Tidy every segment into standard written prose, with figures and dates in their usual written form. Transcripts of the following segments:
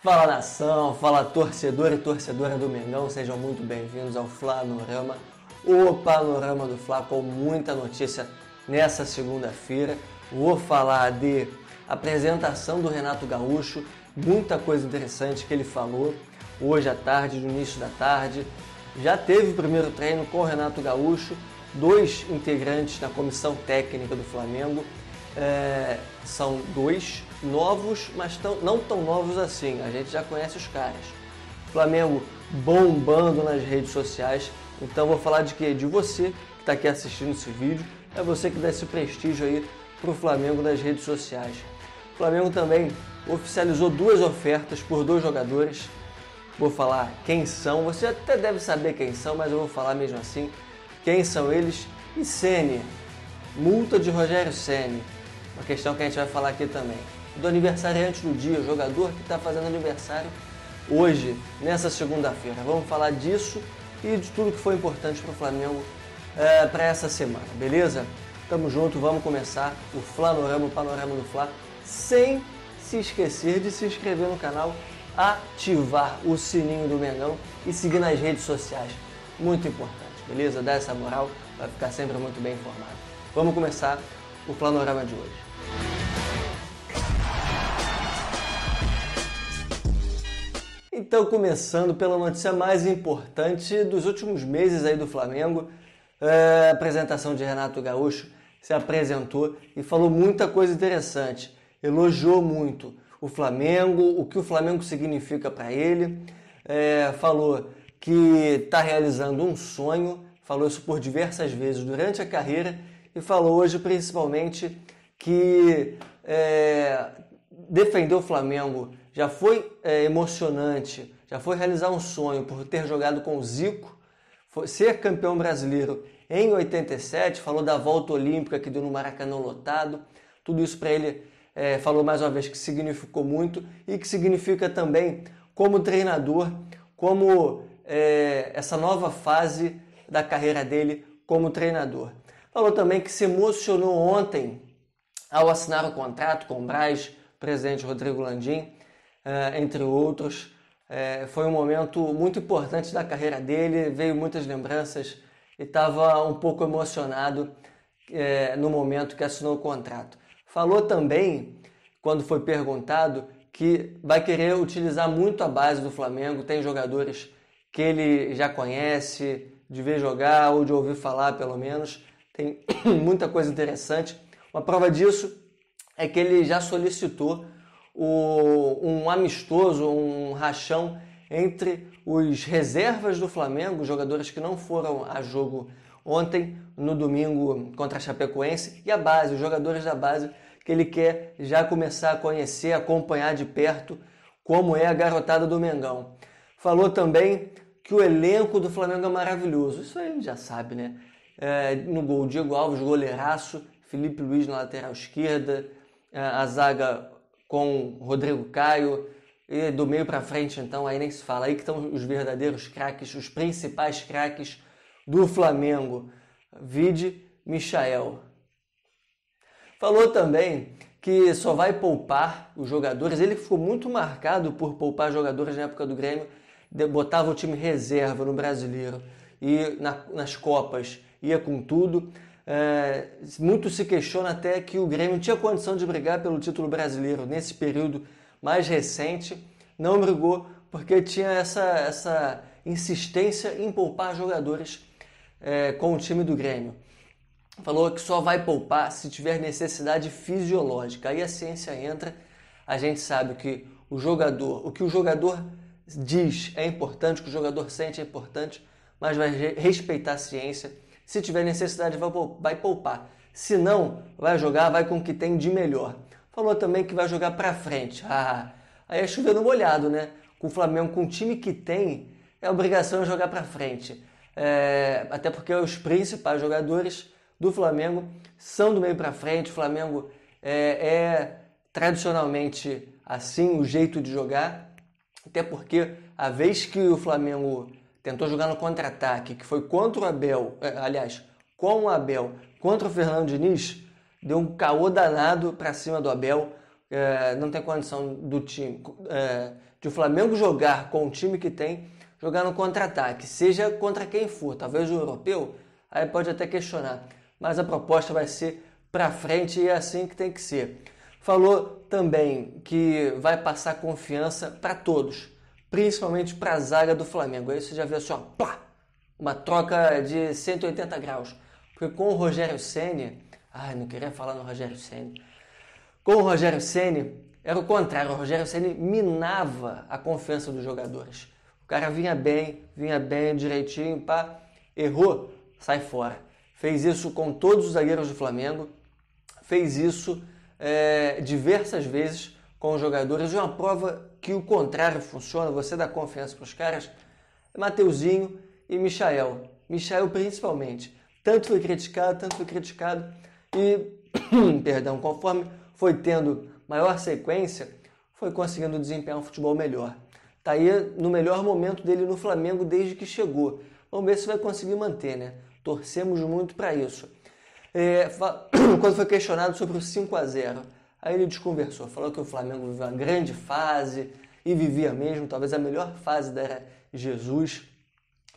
Fala nação, fala torcedor e torcedora do Mengão, sejam muito bem-vindos ao Flanorama, o panorama do Fla com muita notícia nessa segunda-feira. Vou falar de apresentação do Renato Gaúcho, muita coisa interessante que ele falou hoje à tarde, no início da tarde. Já teve o primeiro treino com o Renato Gaúcho, dois integrantes na comissão técnica do Flamengo. São dois novos, mas não tão novos assim, a gente já conhece os caras. Flamengo bombando nas redes sociais, então vou falar de quê? De você que está aqui assistindo esse vídeo, é você que dá esse prestígio aí para o Flamengo nas redes sociais. O Flamengo também oficializou duas ofertas por dois jogadores, vou falar quem são, você até deve saber quem são, mas eu vou falar mesmo assim, quem são eles. E Ceni, multa de Rogério Ceni, uma questão que a gente vai falar aqui também. Do aniversariante do dia, o jogador que está fazendo aniversário hoje, nessa segunda-feira. Vamos falar disso e de tudo que foi importante para o Flamengo para essa semana, beleza? Tamo junto, vamos começar o Flanorama, o Panorama do Fla, sem se esquecer de se inscrever no canal, ativar o sininho do Mengão e seguir nas redes sociais. Muito importante, beleza? Dá essa moral, vai ficar sempre muito bem informado. Vamos começar o Flanorama de hoje. Então, começando pela notícia mais importante dos últimos meses aí do Flamengo, a apresentação de Renato Gaúcho, se apresentou e falou muita coisa interessante, elogiou muito o Flamengo, o que o Flamengo significa para ele, falou que está realizando um sonho, falou isso por diversas vezes durante a carreira e falou hoje principalmente que defender o Flamengo já foi emocionante, já foi realizar um sonho por ter jogado com o Zico, ser campeão brasileiro em 87, falou da volta olímpica que deu no Maracanã lotado, tudo isso para ele falou mais uma vez que significou muito e que significa também como treinador, como essa nova fase da carreira dele como treinador. Falou também que se emocionou ontem ao assinar o contrato com o Braz, presidente Rodrigo Landim, entre outros. Foi um momento muito importante da carreira dele, veio muitas lembranças e estava um pouco emocionado no momento que assinou o contrato. Falou também, quando foi perguntado, que vai querer utilizar muito a base do Flamengo, tem jogadores que ele já conhece, de ver jogar ou de ouvir falar pelo menos, tem muita coisa interessante. Uma prova disso é que ele já solicitou um amistoso, um rachão entre os reservas do Flamengo, jogadores que não foram a jogo ontem, no domingo contra a Chapecoense, e a base, os jogadores da base que ele quer já começar a conhecer, acompanhar de perto como é a garotada do Mengão. Falou também que o elenco do Flamengo é maravilhoso, isso aí a gente já sabe, né? No gol, Diego Alves, goleiraço, Felipe Luiz na lateral esquerda, a zaga com Rodrigo Caio, e do meio para frente então aí nem se fala, aí que estão os verdadeiros craques, os principais craques do Flamengo, vide Michael. Falou também que só vai poupar os jogadores, ele ficou muito marcado por poupar jogadores na época do Grêmio, botava o time reserva no Brasileiro e nas Copas ia com tudo. Muito se questiona até que o Grêmio tinha condição de brigar pelo título brasileiro nesse período mais recente, não brigou porque tinha essa insistência em poupar jogadores com o time do Grêmio. Falou que só vai poupar se tiver necessidade fisiológica. Aí a ciência entra, a gente sabe que o que o jogador diz é importante, o que o jogador sente é importante, mas vai respeitar a ciência. Se tiver necessidade, vai poupar. Se não, vai jogar, vai com o que tem de melhor. Falou também que vai jogar pra frente. Aí é chover no molhado, né? Com o Flamengo, com o time que tem, é obrigação jogar pra frente. Até porque os principais jogadores do Flamengo são do meio pra frente. O Flamengo tradicionalmente assim o jeito de jogar. Até porque a vez que o Flamengo tentou jogar no contra-ataque, que foi contra o Abel, com o Abel, contra o Fernando Diniz, deu um caô danado para cima do Abel, não tem condição do time de o Flamengo jogar com o time que tem, jogar no contra-ataque, seja contra quem for, talvez o europeu, aí pode até questionar, mas a proposta vai ser para frente e é assim que tem que ser. Falou também que vai passar confiança para todos, principalmente para a zaga do Flamengo. Aí você já viu assim, ó, pá, uma troca de 180 graus. Porque com o Rogério Ceni, não queria falar no Rogério Ceni. Com o Rogério Ceni era o contrário, o Rogério Ceni minava a confiança dos jogadores. O cara vinha bem direitinho, pá, errou, sai fora. Fez isso com todos os zagueiros do Flamengo, fez isso diversas vezes com os jogadores. E uma prova que o contrário funciona, você dá confiança para os caras, é Mateuzinho e Michael. Michael principalmente. Tanto foi criticado e, perdão, conforme foi tendo maior sequência, foi conseguindo desempenhar um futebol melhor. Tá aí no melhor momento dele no Flamengo desde que chegou. Vamos ver se vai conseguir manter, né? Torcemos muito para isso. Quando foi questionado sobre o 5-0, aí ele desconversou, falou que o Flamengo viveu uma grande fase e vivia mesmo, talvez a melhor fase da era Jesus,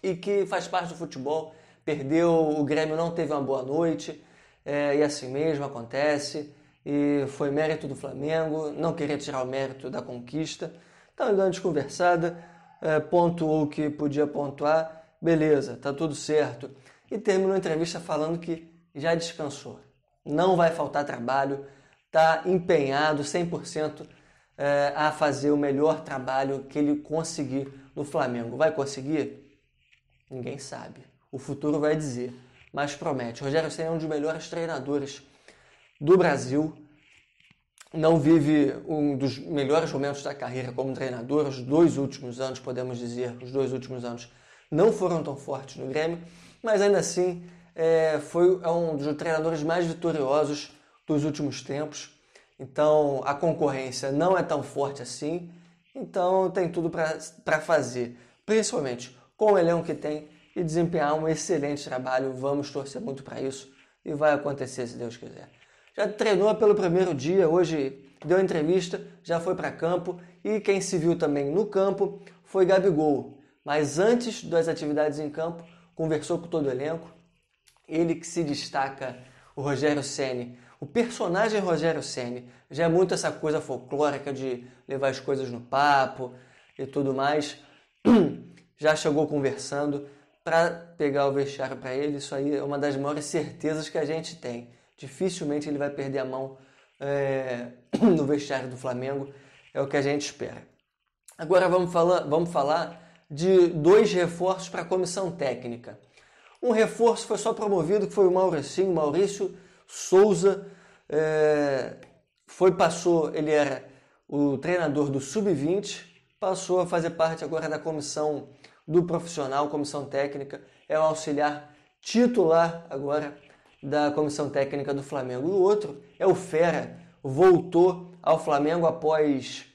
e que faz parte do futebol. Perdeu, o Grêmio não teve uma boa noite, e assim mesmo acontece, e foi mérito do Flamengo, não queria tirar o mérito da conquista. Então ele deu uma desconversada, pontuou o que podia pontuar, beleza, tá tudo certo. E terminou a entrevista falando que já descansou, não vai faltar trabalho, está empenhado 100% a fazer o melhor trabalho que ele conseguir no Flamengo. Vai conseguir? Ninguém sabe. O futuro vai dizer, mas promete. O Rogério Ceni é um dos melhores treinadores do Brasil, não vive um dos melhores momentos da carreira como treinador. Os 2 últimos anos, podemos dizer, não foram tão fortes no Grêmio, mas ainda assim foi um dos treinadores mais vitoriosos dos últimos tempos. Então a concorrência não é tão forte assim, então tem tudo para fazer, principalmente com o elenco que tem, e desempenhar um excelente trabalho. Vamos torcer muito para isso e vai acontecer se Deus quiser. Já treinou pelo primeiro dia, hoje deu entrevista, já foi para campo, e quem se viu também no campo foi Gabigol. Mas antes das atividades em campo, conversou com todo o elenco. Ele que se destaca, o Rogério Ceni. O personagem Rogério Ceni já é muito essa coisa folclórica de levar as coisas no papo e tudo mais. Já chegou conversando para pegar o vestiário para ele. Isso aí é uma das maiores certezas que a gente tem. Dificilmente ele vai perder a mão no vestiário do Flamengo. É o que a gente espera. Agora vamos falar de 2 reforços para a comissão técnica. Um reforço foi só promovido, que foi o Maurício Souza. Ele era o treinador do Sub-20, passou a fazer parte agora da comissão do profissional, comissão técnica, é o auxiliar titular agora da comissão técnica do Flamengo. E o outro é o Fera, voltou ao Flamengo após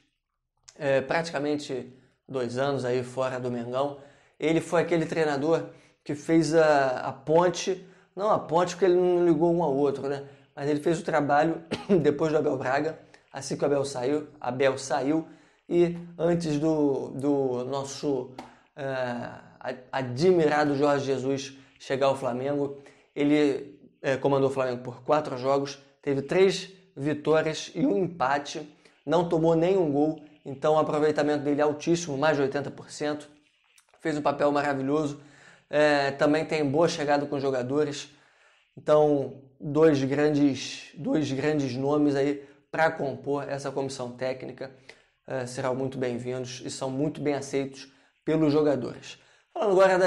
praticamente 2 anos aí fora do Mengão. Ele foi aquele treinador que fez a ponte, não a ponte porque ele não ligou um ao outro, né? Mas ele fez o trabalho depois do Abel Braga, assim que o Abel saiu, e antes do nosso admirado Jorge Jesus chegar ao Flamengo. Ele comandou o Flamengo por 4 jogos, teve 3 vitórias e 1 empate, não tomou nenhum gol, então o aproveitamento dele é altíssimo, mais de 80%, fez um papel maravilhoso, também tem boa chegada com os jogadores. Então, dois grandes nomes aí para compor essa comissão técnica serão muito bem-vindos e são muito bem aceitos pelos jogadores. Falando agora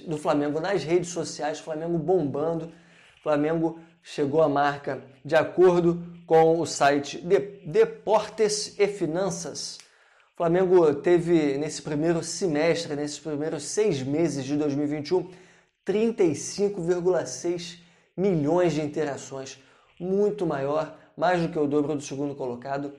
do Flamengo nas redes sociais, Flamengo bombando. O Flamengo chegou à marca, de acordo com o site Deportes e Finanças. O Flamengo teve nesse primeiro semestre, nesses primeiros 6 meses de 2021, 35,6 milhões de interações, muito maior, mais do que o dobro do segundo colocado,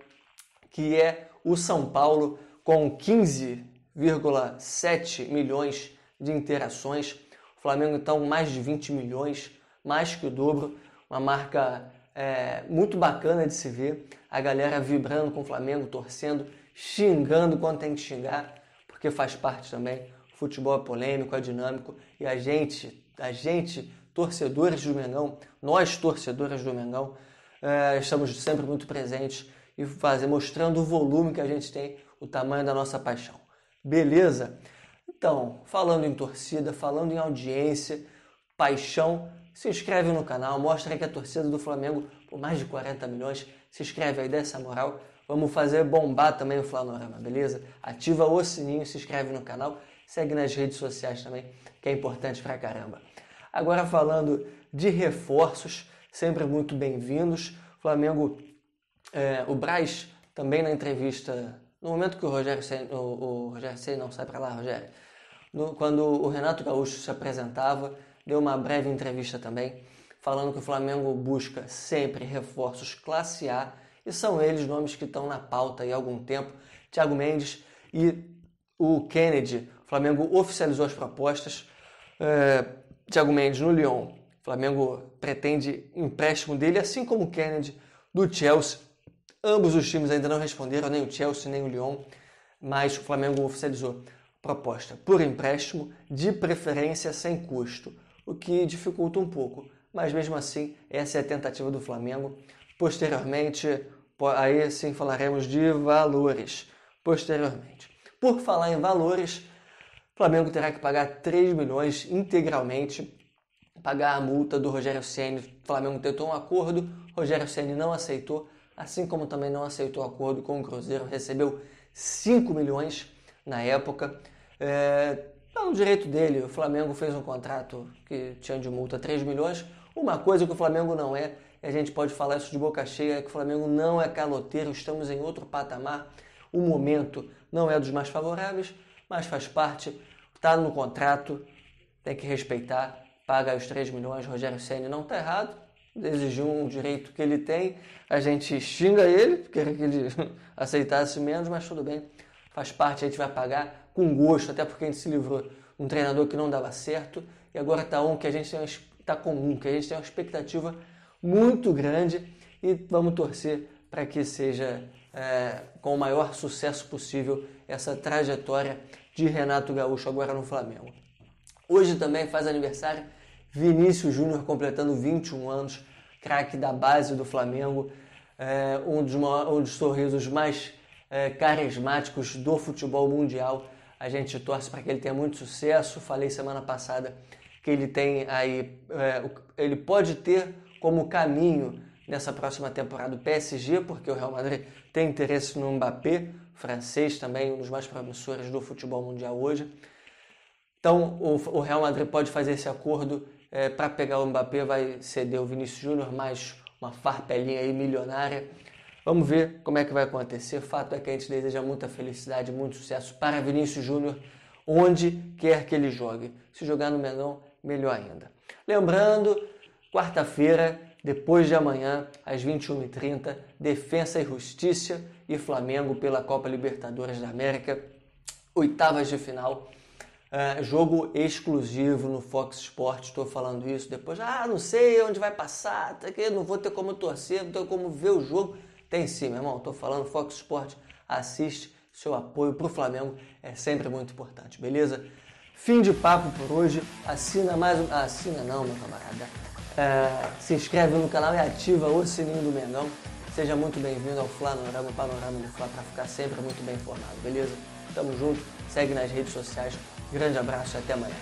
que é o São Paulo, com 15,7 milhões de interações. O Flamengo, então, mais de 20 milhões, mais que o dobro, uma marca muito bacana de se ver, a galera vibrando com o Flamengo, torcendo, xingando quando tem que xingar, porque faz parte também. O futebol é polêmico, é dinâmico e a gente, torcedores do Mengão, nós torcedores do Mengão, estamos sempre muito presentes e mostrando o volume que a gente tem, o tamanho da nossa paixão. Beleza? Então, falando em torcida, falando em audiência, paixão, se inscreve no canal, mostra que a torcida do Flamengo, por mais de 40 milhões, se inscreve aí, dessa moral. Vamos fazer bombar também o Flanorama, beleza? Ativa o sininho, se inscreve no canal, segue nas redes sociais também, que é importante pra caramba. Agora falando de reforços, sempre muito bem-vindos. Flamengo, o Braz também na entrevista, no momento que o Rogério Ceni não sai pra lá, Rogério, quando o Renato Gaúcho se apresentava, deu uma breve entrevista também, falando que o Flamengo busca sempre reforços classe A, e são eles nomes que estão na pauta há algum tempo, Thiago Mendes e o Kennedy. O Flamengo oficializou as propostas, Thiago Mendes no Lyon, o Flamengo pretende empréstimo dele, assim como o Kennedy do Chelsea. Ambos os times ainda não responderam, nem o Chelsea nem o Lyon, mas o Flamengo oficializou proposta por empréstimo, de preferência sem custo, o que dificulta um pouco, mas mesmo assim essa é a tentativa do Flamengo. Posteriormente, aí sim falaremos de valores, posteriormente. Por falar em valores, o Flamengo terá que pagar 3 milhões integralmente, pagar a multa do Rogério Ceni. O Flamengo tentou um acordo, Rogério Ceni não aceitou, assim como também não aceitou o acordo com o Cruzeiro, recebeu 5 milhões na época. No direito dele, o Flamengo fez um contrato que tinha de multa 3 milhões. Uma coisa que o Flamengo não é, e a gente pode falar isso de boca cheia, é que o Flamengo não é caloteiro, estamos em outro patamar. O momento não é dos mais favoráveis, mas faz parte, está no contrato, tem que respeitar, paga os 3 milhões. Rogério Ceni não está errado, exigiu um direito que ele tem, a gente xinga ele, queria que ele aceitasse menos, mas tudo bem, faz parte, a gente vai pagar com gosto, até porque a gente se livrou de um treinador que não dava certo, e agora está que a gente tem uma expectativa muito grande, e vamos torcer para que seja com o maior sucesso possível essa trajetória de Renato Gaúcho agora no Flamengo. Hoje também faz aniversário Vinícius Júnior, completando 21 anos, craque da base do Flamengo, um dos sorrisos mais carismáticos do futebol mundial. A gente torce para que ele tenha muito sucesso. Falei semana passada que ele tem aí, ele pode ter como caminho nessa próxima temporada o PSG, porque o Real Madrid tem interesse no Mbappé, francês também, um dos mais promissores do futebol mundial hoje. Então o Real Madrid pode fazer esse acordo para pegar o Mbappé, vai ceder o Vinícius Júnior, mais uma farpelinha aí milionária. Vamos ver como é que vai acontecer. Fato é que a gente deseja muita felicidade, muito sucesso para Vinícius Júnior, onde quer que ele jogue. Se jogar no Mengão, melhor ainda. Lembrando, quarta-feira, depois de amanhã, às 21h30, Defensa e Justiça e Flamengo pela Copa Libertadores da América, oitavas de final. Jogo exclusivo no Fox Sports, estou falando isso depois. Não sei onde vai passar, não vou ter como torcer, não tenho como ver o jogo. Tem sim, meu irmão, estou falando Fox Sports, assiste, seu apoio para o Flamengo é sempre muito importante, beleza? Fim de papo por hoje, assina não, meu camarada, se inscreve no canal e ativa o sininho do Mengão. Seja muito bem-vindo ao Flanorama, o panorama do Fla, para ficar sempre muito bem informado, beleza? Tamo junto, segue nas redes sociais. Grande abraço e até amanhã.